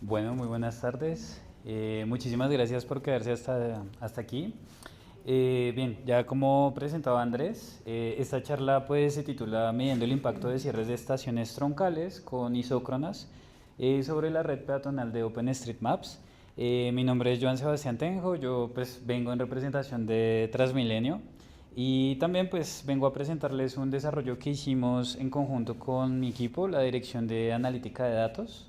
Bueno, muy buenas tardes. Muchísimas gracias por quedarse hasta aquí. Bien, ya como presentaba Andrés, esta charla pues se titula Midiendo el impacto de cierres de estaciones troncales con isócronas sobre la red peatonal de OpenStreetMaps. Mi nombre es Joan Sebastián Tenjo, yo pues vengo en representación de Transmilenio y también pues vengo a presentarles un desarrollo que hicimos en conjunto con mi equipo, la Dirección de Analítica de Datos.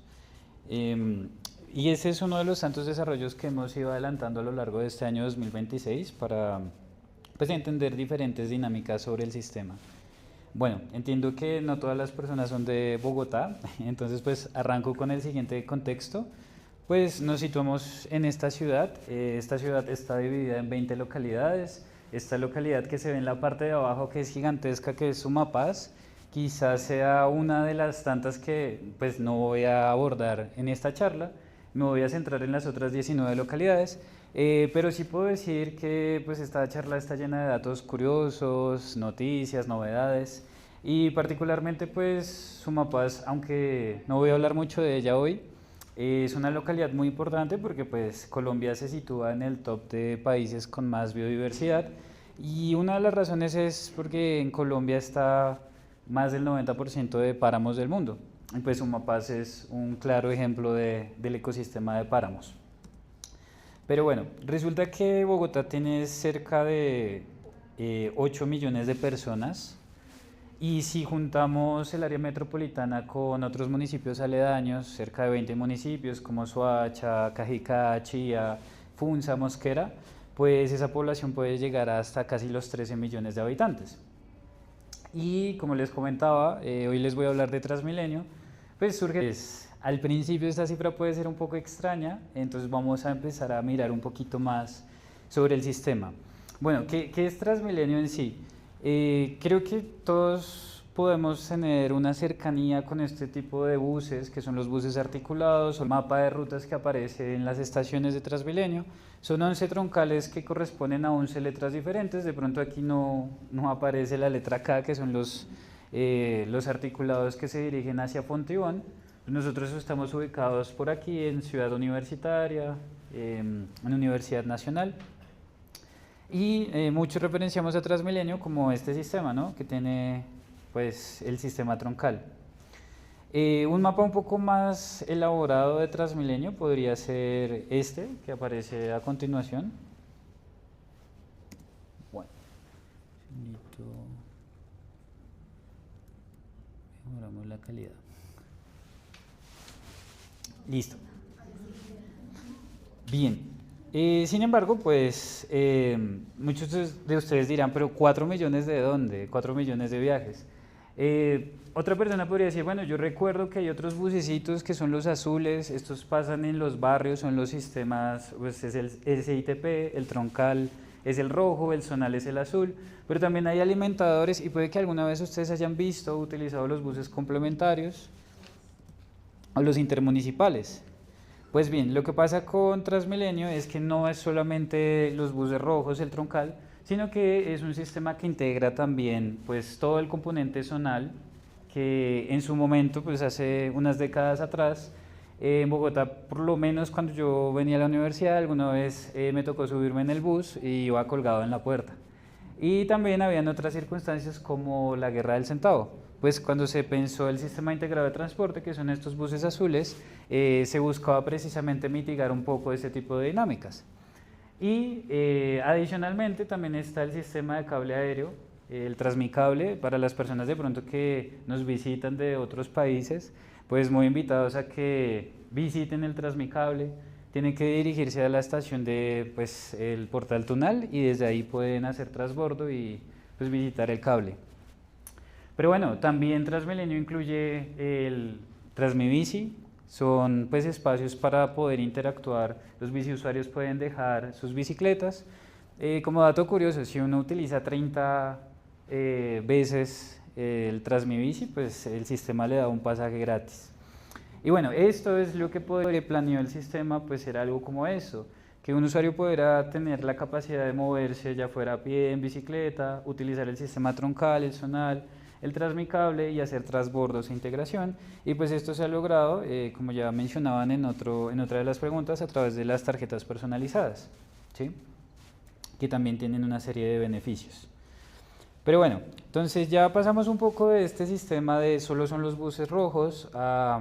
Em, y ese es uno de los tantos desarrollos que hemos ido adelantando a lo largo de este año 2026 para pues, entender diferentes dinámicas sobre el sistema. Bueno, entiendo que no todas las personas son de Bogotá, entonces pues arranco con el siguiente contexto. Pues nos situamos en esta ciudad está dividida en 20 localidades. Esta localidad que se ve en la parte de abajo, que es gigantesca, que es Sumapaz, quizás sea una de las tantas que pues no voy a abordar en esta charla. Me voy a centrar en las otras 19 localidades, pero sí puedo decir que pues esta charla está llena de datos curiosos, noticias, novedades y particularmente pues Sumapaz, aunque no voy a hablar mucho de ella hoy, es una localidad muy importante porque pues Colombia se sitúa en el top de países con más biodiversidad y una de las razones es porque en Colombia está más del 90% de páramos del mundo. Y pues Sumapaz es un claro ejemplo del ecosistema de páramos. Pero bueno, resulta que Bogotá tiene cerca de 8 millones de personas y si juntamos el área metropolitana con otros municipios aledaños, cerca de 20 municipios como Soacha, Cajicá, Chía, Funza, Mosquera, pues esa población puede llegar hasta casi los 13 millones de habitantes. Y como les comentaba, hoy les voy a hablar de Transmilenio, pues surge, pues, al principio esta cifra puede ser un poco extraña, entonces vamos a empezar a mirar un poquito más sobre el sistema. Bueno, ¿qué es Transmilenio en sí? Creo que todos podemos tener una cercanía con este tipo de buses, que son los buses articulados o el mapa de rutas que aparece en las estaciones de Transmilenio. Son 11 troncales que corresponden a 11 letras diferentes. De pronto aquí no aparece la letra K, que son los articulados que se dirigen hacia Fontibón. Nosotros estamos ubicados por aquí en Ciudad Universitaria, en Universidad Nacional. Y muchos referenciamos a Transmilenio como este sistema, ¿no? Que tiene pues el sistema troncal. Un mapa un poco más elaborado de Transmilenio podría ser este que aparece a continuación. Bueno, mejoramos la calidad. Listo. Bien. Sin embargo, pues muchos de ustedes dirán, pero 4 millones de dónde, 4 millones de viajes. Otra persona podría decir, bueno, yo recuerdo que hay otros bucecitos que son los azules, estos pasan en los barrios, son los sistemas, pues es el SITP, el troncal es el rojo, el zonal es el azul, pero también hay alimentadores y puede que alguna vez ustedes hayan visto o utilizado los buses complementarios o los intermunicipales. Pues bien, lo que pasa con Transmilenio es que no es solamente los buses rojos, el troncal, sino que es un sistema que integra también pues todo el componente zonal que en su momento, pues hace unas décadas atrás, en Bogotá, por lo menos cuando yo venía a la universidad, alguna vez me tocó subirme en el bus y iba colgado en la puerta. Y también habían otras circunstancias como la guerra del centavo. Pues cuando se pensó el sistema integrado de transporte, que son estos buses azules, se buscaba precisamente mitigar un poco ese tipo de dinámicas. Y adicionalmente también está el sistema de cable aéreo, el Transmicable, para las personas de pronto que nos visitan de otros países, pues muy invitados a que visiten el Transmicable. Tienen que dirigirse a la estación de pues, el Portal Tunal y desde ahí pueden hacer transbordo y pues, visitar el cable. Pero bueno, también Transmilenio incluye el Transmibici, son pues espacios para poder interactuar, los biciusuarios pueden dejar sus bicicletas. Como dato curioso, si uno utiliza 30 veces el Transmibici, pues el sistema le da un pasaje gratis. Y bueno, esto es lo que planeó el sistema, pues era algo como eso, que un usuario pudiera tener la capacidad de moverse ya fuera a pie, en bicicleta, utilizar el sistema troncal, el zonal, el transmicable y hacer transbordos e integración. Y pues esto se ha logrado, como ya mencionaban en otra de las preguntas, a través de las tarjetas personalizadas, ¿sí? Que también tienen una serie de beneficios. Pero bueno, entonces ya pasamos un poco de este sistema de solo son los buses rojos a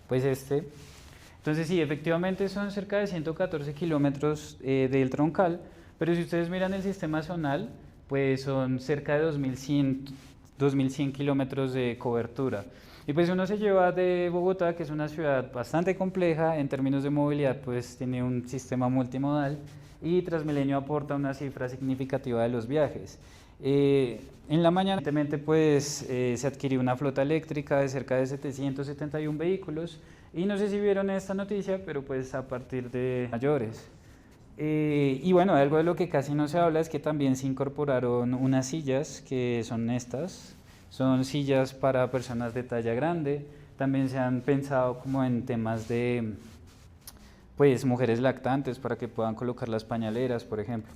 pues este. Entonces sí, efectivamente son cerca de 114 kilómetros del troncal, pero si ustedes miran el sistema zonal, pues son cerca de 2100 kilómetros de cobertura. Y pues uno se lleva de Bogotá, que es una ciudad bastante compleja en términos de movilidad, pues tiene un sistema multimodal y Transmilenio aporta una cifra significativa de los viajes. En la mañana, evidentemente, pues se adquirió una flota eléctrica de cerca de 771 vehículos y no sé si vieron esta noticia, pero pues a partir de mayores. Y bueno, algo de lo que casi no se habla es que también se incorporaron unas sillas que son estas, son sillas para personas de talla grande, también se han pensado como en temas de pues mujeres lactantes para que puedan colocar las pañaleras, por ejemplo.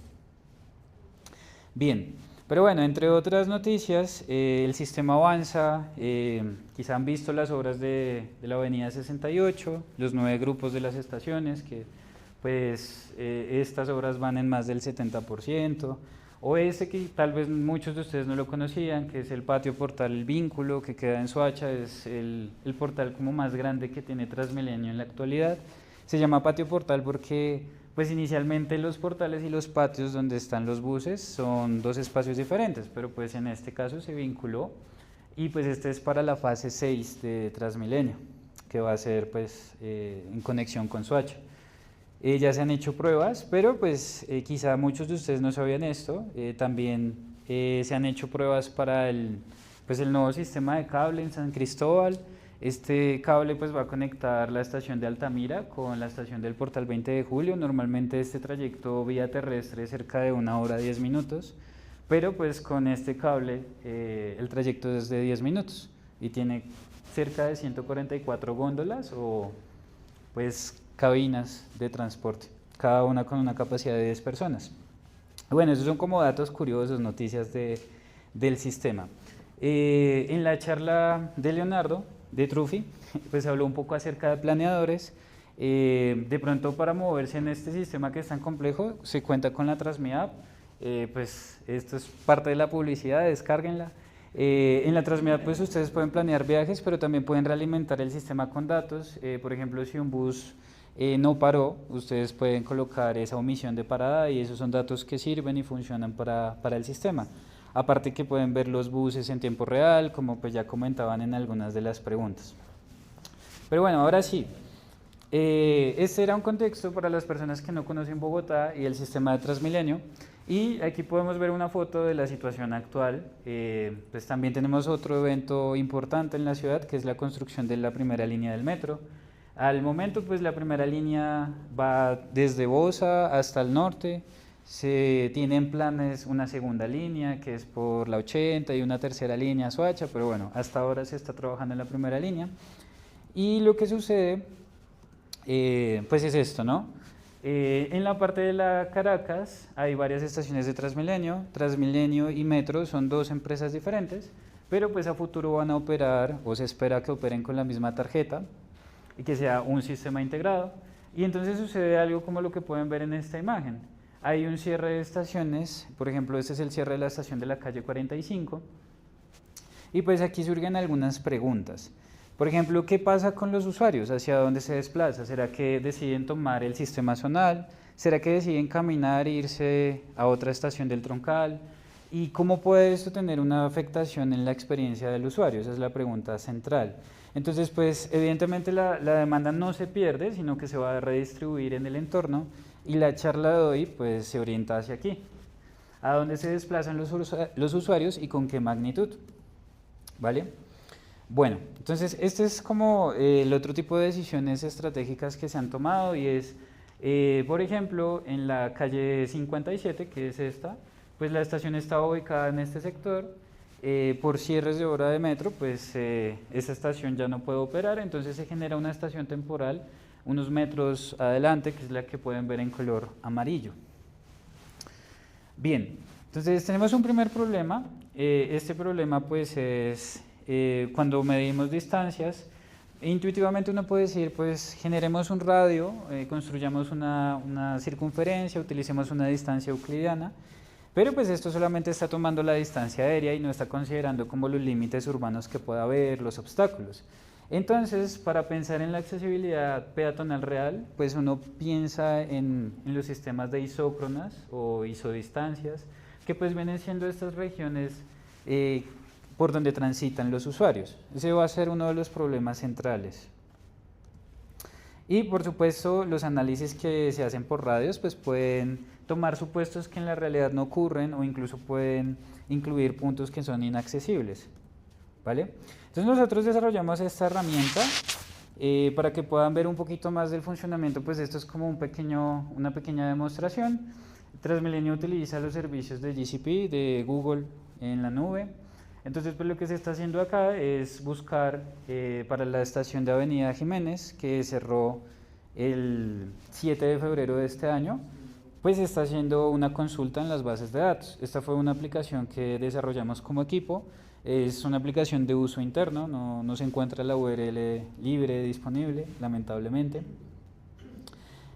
Bien, pero bueno, entre otras noticias, el sistema avanza, quizá han visto las obras de la avenida 68, los 9 grupos de las estaciones, que pues estas obras van en más del 70%, o este que tal vez muchos de ustedes no lo conocían, que es el patio portal El Vínculo, que queda en Soacha, es el portal como más grande que tiene Transmilenio en la actualidad. Se llama patio portal porque pues inicialmente los portales y los patios donde están los buses son dos espacios diferentes, pero pues en este caso se vinculó y pues este es para la fase 6 de Transmilenio, que va a ser pues en conexión con Soacha. Ya se han hecho pruebas, pero pues quizá muchos de ustedes no sabían esto, también se han hecho pruebas para pues el nuevo sistema de cable en San Cristóbal. Este cable pues va a conectar la estación de Altamira con la estación del Portal 20 de Julio. Normalmente este trayecto vía terrestre es cerca de 1 hora 10 minutos, pero pues con este cable el trayecto es de 10 minutos y tiene cerca de 144 góndolas o pues cabinas de transporte, cada una con una capacidad de 10 personas. Bueno, esos son como datos curiosos, noticias del sistema. En la charla de Leonardo, de Truffi, pues habló un poco acerca de planeadores. De pronto para moverse en este sistema que es tan complejo, se cuenta con la TransmiApp, pues esto es parte de la publicidad, descárguenla. En la TransmiApp pues ustedes pueden planear viajes, pero también pueden realimentar el sistema con datos. Por ejemplo, si un bus no paró, ustedes pueden colocar esa omisión de parada y esos son datos que sirven y funcionan para el sistema. Aparte que pueden ver los buses en tiempo real, como pues ya comentaban en algunas de las preguntas. Pero bueno, ahora sí, este era un contexto para las personas que no conocen Bogotá y el sistema de Transmilenio. Y aquí podemos ver una foto de la situación actual. Pues también tenemos otro evento importante en la ciudad, que es la construcción de la primera línea del metro. Al momento, pues la primera línea va desde Bosa hasta el norte. Se tienen planes una segunda línea, que es por la 80, y una tercera línea a Soacha, pero bueno, hasta ahora se está trabajando en la primera línea. Y lo que sucede, pues es esto, ¿no? En la parte de la Caracas hay varias estaciones de Transmilenio. Transmilenio y Metro son dos empresas diferentes, pero pues a futuro van a operar, o se espera que operen con la misma tarjeta y que sea un sistema integrado. Y entonces sucede algo como lo que pueden ver en esta imagen. Hay un cierre de estaciones, por ejemplo, este es el cierre de la estación de la calle 45, y pues aquí surgen algunas preguntas. Por ejemplo, ¿qué pasa con los usuarios? ¿Hacia dónde se desplaza? ¿Será que deciden tomar el sistema zonal? ¿Será que deciden caminar e irse a otra estación del troncal? ¿Y cómo puede esto tener una afectación en la experiencia del usuario? Esa es la pregunta central. Entonces, pues evidentemente la demanda no se pierde, sino que se va a redistribuir en el entorno y la charla de hoy pues se orienta hacia aquí. ¿A dónde se desplazan los usuarios y con qué magnitud? ¿Vale? Bueno, entonces este es como el otro tipo de decisiones estratégicas que se han tomado y es, por ejemplo, en la calle 57, que es esta, pues la estación está ubicada en este sector. Por cierres de hora de metro, pues esa estación ya no puede operar, entonces se genera una estación temporal unos metros adelante, que es la que pueden ver en color amarillo. Bien, entonces tenemos un primer problema. Este problema pues es cuando medimos distancias, intuitivamente uno puede decir pues generemos un radio, construyamos una circunferencia, utilicemos una distancia euclidiana, pero pues esto solamente está tomando la distancia aérea y no está considerando como los límites urbanos que pueda haber, los obstáculos. Entonces, para pensar en la accesibilidad peatonal real, pues uno piensa en los sistemas de isócronas o isodistancias, que pues vienen siendo estas regiones por donde transitan los usuarios. Ese va a ser uno de los problemas centrales. Y por supuesto, los análisis que se hacen por radios pues pueden tomar supuestos que en la realidad no ocurren o incluso pueden incluir puntos que son inaccesibles. ¿Vale? Entonces nosotros desarrollamos esta herramienta para que puedan ver un poquito más del funcionamiento. Pues esto es como una pequeña demostración. Transmilenio utiliza los servicios de GCP, de Google en la nube. Entonces pues lo que se está haciendo acá es buscar para la estación de Avenida Jiménez, que cerró el 7 de febrero de este año, pues se está haciendo una consulta en las bases de datos. Esta fue una aplicación que desarrollamos como equipo. Es una aplicación de uso interno, no se encuentra la URL libre disponible, lamentablemente.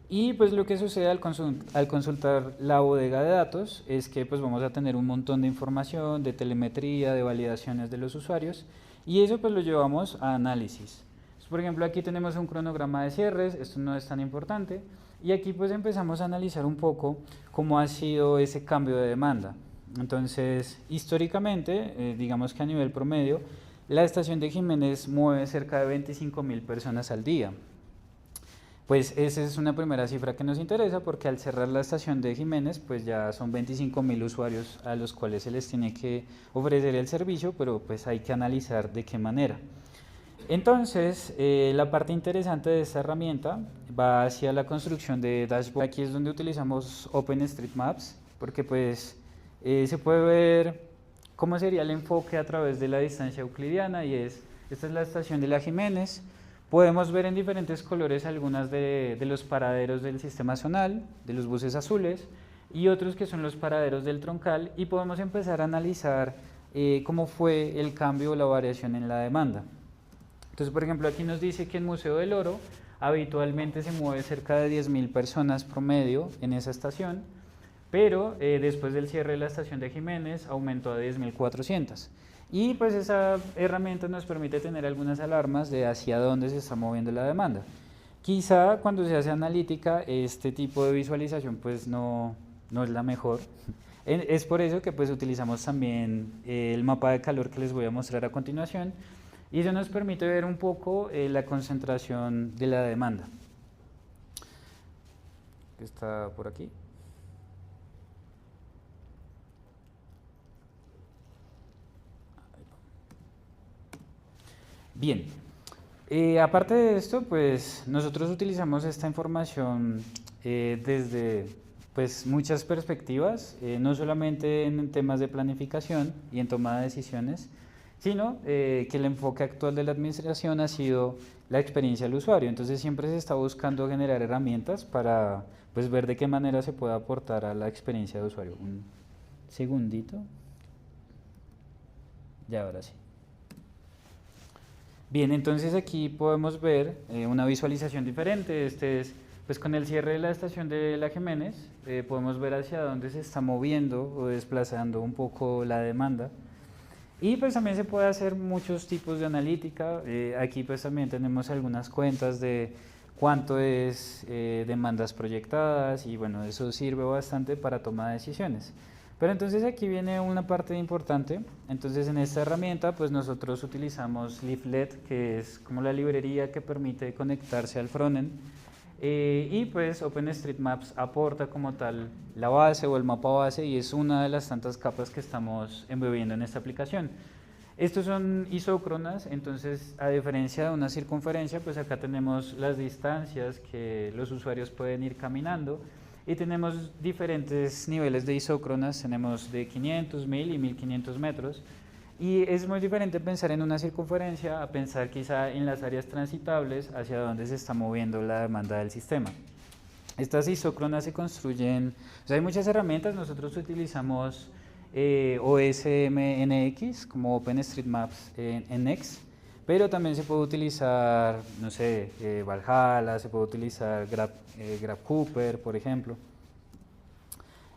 Y pues lo que sucede al consultar la bodega de datos es que pues vamos a tener un montón de información, de telemetría, de validaciones de los usuarios, y eso pues lo llevamos a análisis. Entonces, por ejemplo, aquí tenemos un cronograma de cierres, esto no es tan importante, y aquí pues empezamos a analizar un poco cómo ha sido ese cambio de demanda. Entonces, históricamente, digamos que a nivel promedio, la estación de Jiménez mueve cerca de 25.000 personas al día. Pues esa es una primera cifra que nos interesa porque al cerrar la estación de Jiménez, pues ya son 25.000 usuarios a los cuales se les tiene que ofrecer el servicio, pero pues hay que analizar de qué manera. Entonces, la parte interesante de esta herramienta va hacia la construcción de dashboard. Aquí es donde utilizamos OpenStreetMaps, porque pues se puede ver cómo sería el enfoque a través de la distancia euclidiana y esta es la estación de la Jiménez. Podemos ver en diferentes colores algunas de los paraderos del sistema zonal, de los buses azules, y otros que son los paraderos del troncal, y podemos empezar a analizar cómo fue el cambio o la variación en la demanda. Entonces, por ejemplo, aquí nos dice que en Museo del Oro habitualmente se mueve cerca de 10.000 personas promedio en esa estación, pero después del cierre de la estación de Jiménez aumentó a 10.400. Y pues esa herramienta nos permite tener algunas alarmas de hacia dónde se está moviendo la demanda. Quizá cuando se hace analítica este tipo de visualización pues no es la mejor. Es por eso que pues utilizamos también el mapa de calor que les voy a mostrar a continuación, y eso nos permite ver un poco la concentración de la demanda. Está por aquí. Bien, aparte de esto, pues nosotros utilizamos esta información desde pues, muchas perspectivas, no solamente en temas de planificación y en toma de decisiones, sino que el enfoque actual de la administración ha sido la experiencia del usuario. Entonces siempre se está buscando generar herramientas para pues, ver de qué manera se puede aportar a la experiencia de usuario. Un segundito. Ya, ahora sí. Bien, entonces aquí podemos ver una visualización diferente. Este es, pues con el cierre de la estación de La Jiménez, podemos ver hacia dónde se está moviendo o desplazando un poco la demanda. Y pues también se puede hacer muchos tipos de analítica. Aquí pues también tenemos algunas cuentas de cuánto es demandas proyectadas y bueno, eso sirve bastante para toma de decisiones. Pero entonces aquí viene una parte importante. Entonces en esta herramienta pues nosotros utilizamos Leaflet, que es como la librería que permite conectarse al frontend, y pues OpenStreetMaps aporta como tal la base o el mapa base y es una de las tantas capas que estamos embebiendo en esta aplicación. Estos son isócronas, entonces a diferencia de una circunferencia, pues acá tenemos las distancias que los usuarios pueden ir caminando. Y tenemos diferentes niveles de isócronas, tenemos de 500, 1000 y 1500 metros. Y es muy diferente pensar en una circunferencia a pensar quizá en las áreas transitables hacia donde se está moviendo la demanda del sistema. Estas isócronas se construyen, o sea, hay muchas herramientas, nosotros utilizamos OSM-NX como OpenStreetMaps en Next, pero también se puede utilizar, no sé, Valhalla, se puede utilizar GraphCooper, por ejemplo.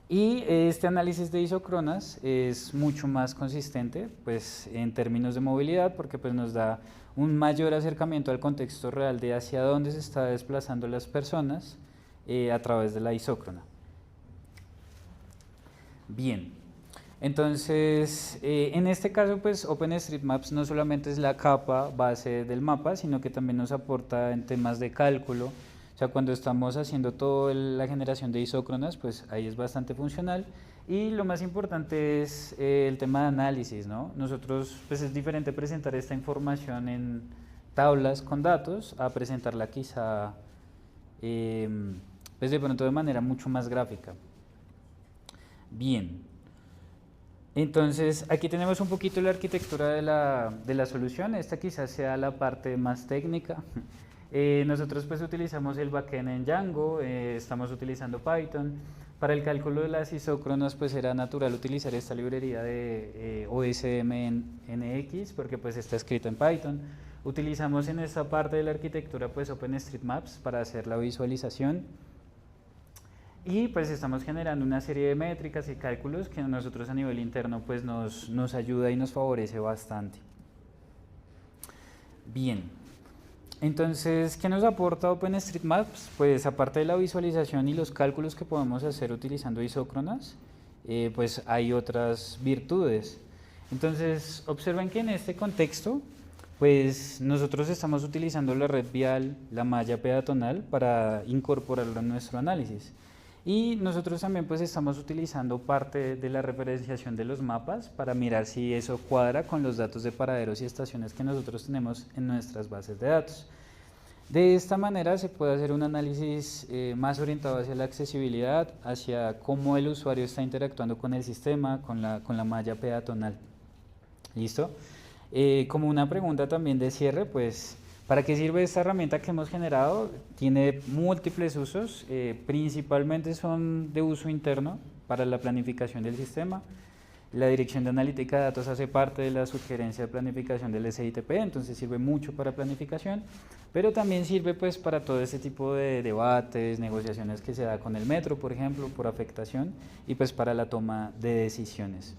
Y este análisis de isócronas es mucho más consistente pues, en términos de movilidad porque pues, nos da un mayor acercamiento al contexto real de hacia dónde se está desplazando las personas a través de la isócrona. Bien, entonces en este caso pues OpenStreetMaps no solamente es la capa base del mapa, sino que también nos aporta en temas de cálculo. O sea, cuando estamos haciendo toda la generación de isócronas, pues ahí es bastante funcional. Y lo más importante es el tema de análisis, ¿no? Nosotros, pues es diferente presentar esta información en tablas con datos a presentarla quizá, pues de pronto de manera mucho más gráfica. Bien, entonces aquí tenemos un poquito la arquitectura de la solución. Esta quizás sea la parte más técnica. Nosotros pues utilizamos el backend en Django, estamos utilizando Python. Para el cálculo de las isócronas pues era natural utilizar esta librería de OSM-NX porque pues está escrita en Python. Utilizamos en esta parte de la arquitectura pues OpenStreetMaps para hacer la visualización. Y pues estamos generando una serie de métricas y cálculos que a nosotros a nivel interno pues nos ayuda y nos favorece bastante. Bien, entonces, ¿qué nos aporta OpenStreetMaps? Pues aparte de la visualización y los cálculos que podemos hacer utilizando isócronas, pues hay otras virtudes. Entonces, observen que en este contexto, pues nosotros estamos utilizando la red vial, la malla peatonal, para incorporarlo en nuestro análisis. Y nosotros también pues estamos utilizando parte de la referenciación de los mapas para mirar si eso cuadra con los datos de paraderos y estaciones que nosotros tenemos en nuestras bases de datos. De esta manera se puede hacer un análisis más orientado hacia la accesibilidad, hacia cómo el usuario está interactuando con el sistema, con la malla peatonal. ¿Listo? Como una pregunta también de cierre, pues, ¿para qué sirve esta herramienta que hemos generado? Tiene múltiples usos, principalmente son de uso interno para la planificación del sistema. La dirección de analítica de datos hace parte de la sugerencia de planificación del SITP, entonces sirve mucho para planificación, pero también sirve pues para todo este tipo de debates, negociaciones que se da con el metro, por ejemplo, por afectación, y pues para la toma de decisiones.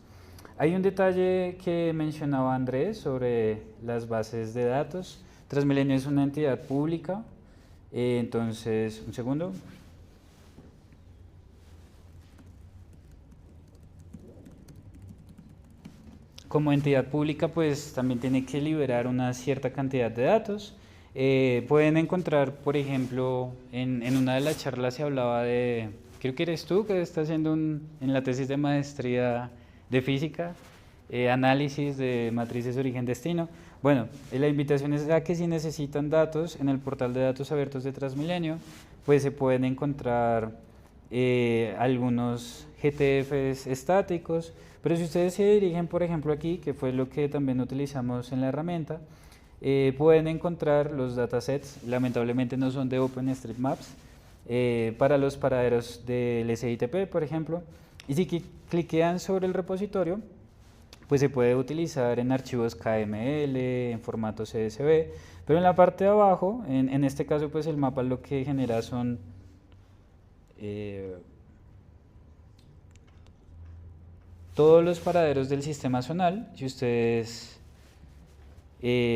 Hay un detalle que mencionaba Andrés sobre las bases de datos. Transmilenio es una entidad pública, entonces, un segundo. Como entidad pública, pues también tiene que liberar una cierta cantidad de datos. Pueden encontrar, por ejemplo, en una de las charlas se hablaba de, creo que eres tú que estás haciendo en la tesis de maestría de física, análisis de matrices de origen-destino. Bueno, la invitación es a que si necesitan datos en el portal de datos abiertos de Transmilenio, pues se pueden encontrar algunos GTFs estáticos, pero si ustedes se dirigen, por ejemplo, aquí, que fue lo que también utilizamos en la herramienta, pueden encontrar los datasets, lamentablemente no son de OpenStreetMaps, para los paraderos del SITP, por ejemplo, y si cliquean sobre el repositorio, pues se puede utilizar en archivos KML, en formato CSV, pero en la parte de abajo, en este caso, pues el mapa lo que genera son todos los paraderos del sistema zonal. Si ustedes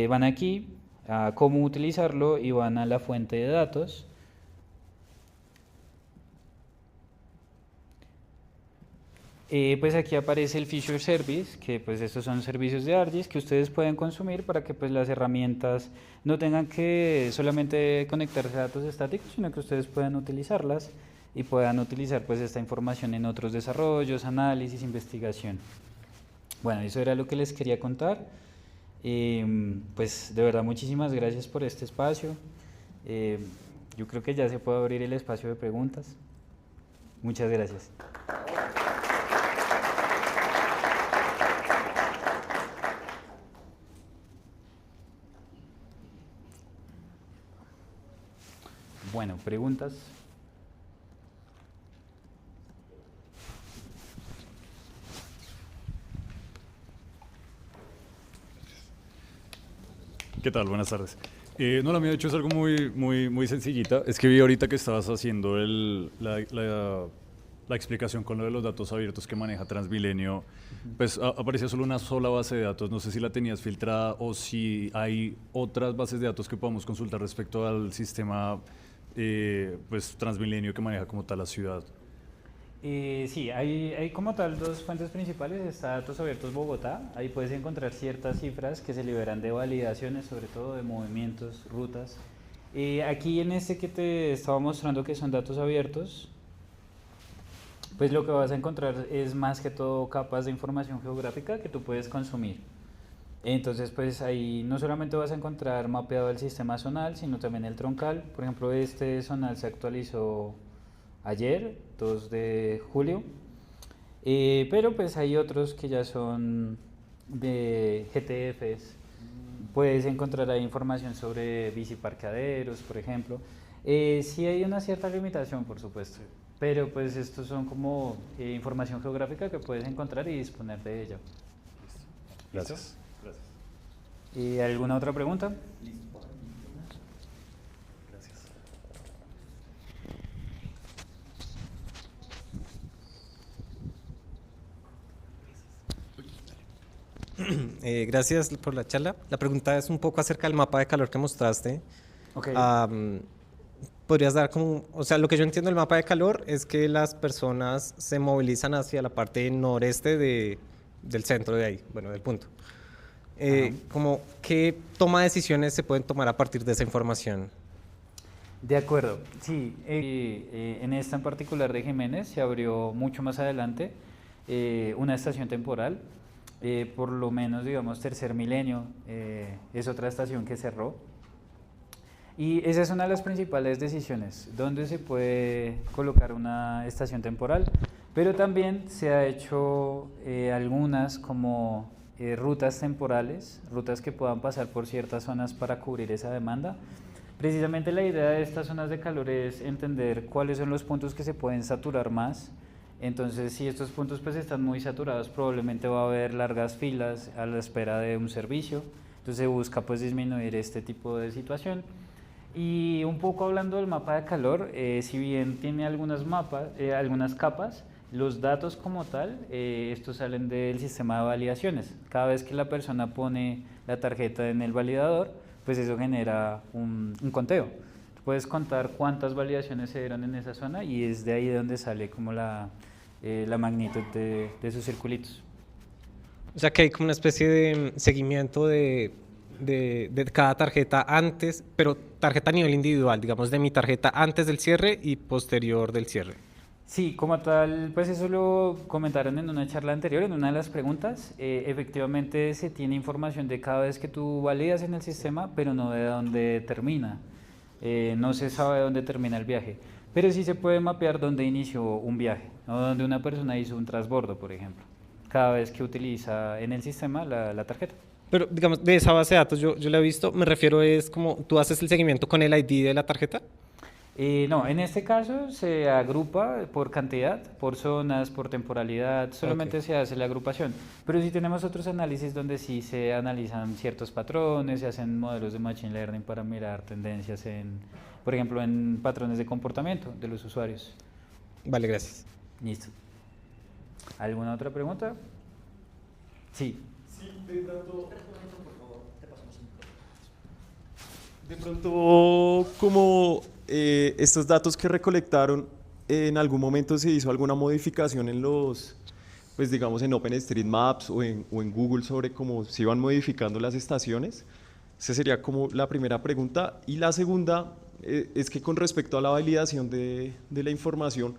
van aquí a cómo utilizarlo y van a la fuente de datos, pues aquí aparece el Feature Service, que pues estos son servicios de ArcGIS que ustedes pueden consumir para que pues las herramientas no tengan que solamente conectarse a datos estáticos, sino que ustedes puedan utilizarlas y puedan utilizar pues esta información en otros desarrollos, análisis, investigación. Bueno, eso era lo que les quería contar. Pues de verdad muchísimas gracias por este espacio. Yo creo que ya se puede abrir el espacio de preguntas. Muchas gracias. Bueno, preguntas. ¿Qué tal? Buenas tardes. No, la mía de hecho es algo muy sencillita. Es que vi ahorita que estabas haciendo la explicación con lo de los datos abiertos que maneja Transmilenio. Pues aparecía solo una sola base de datos. No sé si la tenías filtrada o si hay otras bases de datos que podamos consultar respecto al sistema pues Transmilenio que maneja como tal la ciudad. Sí, hay como tal dos fuentes principales. Está Datos Abiertos Bogotá. Ahí puedes encontrar ciertas cifras que se liberan de validaciones, sobre todo de movimientos, rutas. Aquí en este que te estaba mostrando que son datos abiertos, pues lo que vas a encontrar es más que todo capas de información geográfica que tú puedes consumir. Entonces, pues ahí no solamente vas a encontrar mapeado el sistema zonal, sino también el troncal. Por ejemplo, este zonal se actualizó ayer, 2 de julio, pero pues hay otros que ya son de GTFs. Puedes encontrar ahí información sobre biciparqueaderos, por ejemplo. Sí hay una cierta limitación, por supuesto, pero pues estos son como información geográfica que puedes encontrar y disponer de ella. ¿Listo? Gracias. Gracias. ¿Y alguna otra pregunta? Gracias. Gracias por la charla. La pregunta es un poco acerca del mapa de calor que mostraste. Ok. ¿Podrías dar como, o sea, lo que yo entiendo del mapa de calor es que las personas se movilizan hacia la parte noreste del centro de ahí, bueno, del punto. Como, ¿qué toma de decisiones se pueden tomar a partir de esa información? De acuerdo, sí. En esta en particular de Jiménez se abrió mucho más adelante una estación temporal, por lo menos digamos Tercer Milenio, es otra estación que cerró. Y esa es una de las principales decisiones, dónde se puede colocar una estación temporal, pero también se ha hecho algunas como rutas temporales, rutas que puedan pasar por ciertas zonas para cubrir esa demanda. Precisamente la idea de estas zonas de calor es entender cuáles son los puntos que se pueden saturar más. Entonces, si estos puntos pues están muy saturados, probablemente va a haber largas filas a la espera de un servicio. Entonces se busca pues disminuir este tipo de situación. Y un poco hablando del mapa de calor, si bien tiene algunas capas, los datos como tal, estos salen del sistema de validaciones. Cada vez que la persona pone la tarjeta en el validador, pues eso genera un conteo. Tú puedes contar cuántas validaciones se dieron en esa zona y es de ahí de donde sale como la magnitud de esos circulitos. O sea, que hay como una especie de seguimiento de cada tarjeta antes, pero tarjeta a nivel individual, digamos, de mi tarjeta antes del cierre y posterior del cierre. Sí, como tal, pues eso lo comentaron en una charla anterior, en una de las preguntas. Efectivamente se tiene información de cada vez que tú validas en el sistema, pero no de dónde termina. No se sabe dónde termina el viaje, pero sí se puede mapear dónde inició un viaje, o donde una persona hizo un transbordo, por ejemplo, cada vez que utiliza en el sistema la tarjeta. Pero, digamos, de esa base de datos yo la he visto, me refiero es como tú haces el seguimiento con el ID de la tarjeta. No, en este caso se agrupa por cantidad, por zonas, por temporalidad, solamente Ok. se hace la agrupación. Pero sí tenemos otros análisis donde sí se analizan ciertos patrones, se hacen modelos de Machine Learning para mirar tendencias por ejemplo, en patrones de comportamiento de los usuarios. Vale, gracias. Listo. ¿Alguna otra pregunta? Sí. De pronto, como estos datos que recolectaron, en algún momento se hizo alguna modificación en pues digamos en OpenStreetMaps o en Google sobre cómo se iban modificando las estaciones. Esa sería como la primera pregunta. Y la segunda es que con respecto a la validación de la información,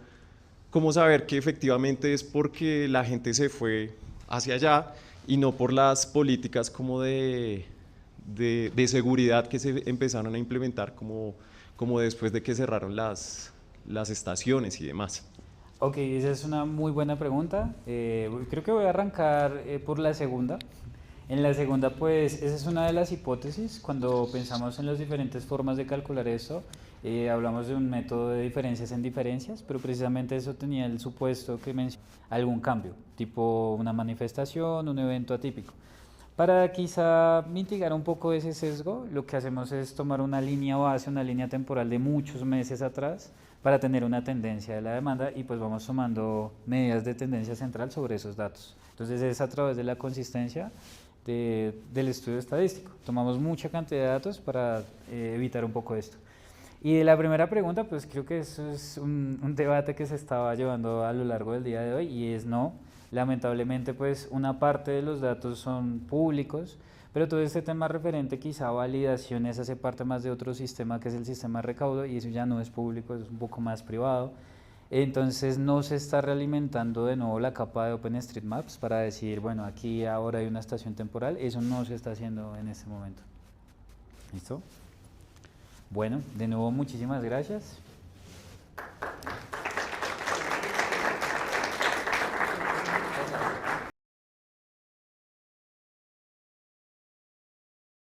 ¿cómo saber que efectivamente es porque la gente se fue hacia allá y no por las políticas como de seguridad que se empezaron a implementar como después de que cerraron las estaciones y demás? Ok, esa es una muy buena pregunta. Creo que voy a arrancar por la segunda. En la segunda, pues, esa es una de las hipótesis. Cuando pensamos en las diferentes formas de calcular esto, hablamos de un método de diferencias en diferencias, pero precisamente eso tenía el supuesto que menciona algún cambio, tipo una manifestación, un evento atípico. Para quizá mitigar un poco ese sesgo, lo que hacemos es tomar una línea base, una línea temporal de muchos meses atrás para tener una tendencia de la demanda y pues vamos tomando medidas de tendencia central sobre esos datos. Entonces es a través de la consistencia del estudio estadístico. Tomamos mucha cantidad de datos para evitar un poco esto. Y de la primera pregunta, pues creo que eso es un debate que se estaba llevando a lo largo del día de hoy y es no. Lamentablemente, pues una parte de los datos son públicos, pero todo este tema referente quizá a validaciones hace parte más de otro sistema que es el sistema de recaudo y eso ya no es público, es un poco más privado. Entonces no se está realimentando de nuevo la capa de OpenStreetMaps para decir, bueno, aquí ahora hay una estación temporal, eso no se está haciendo en este momento. ¿Listo? Bueno, de nuevo muchísimas gracias.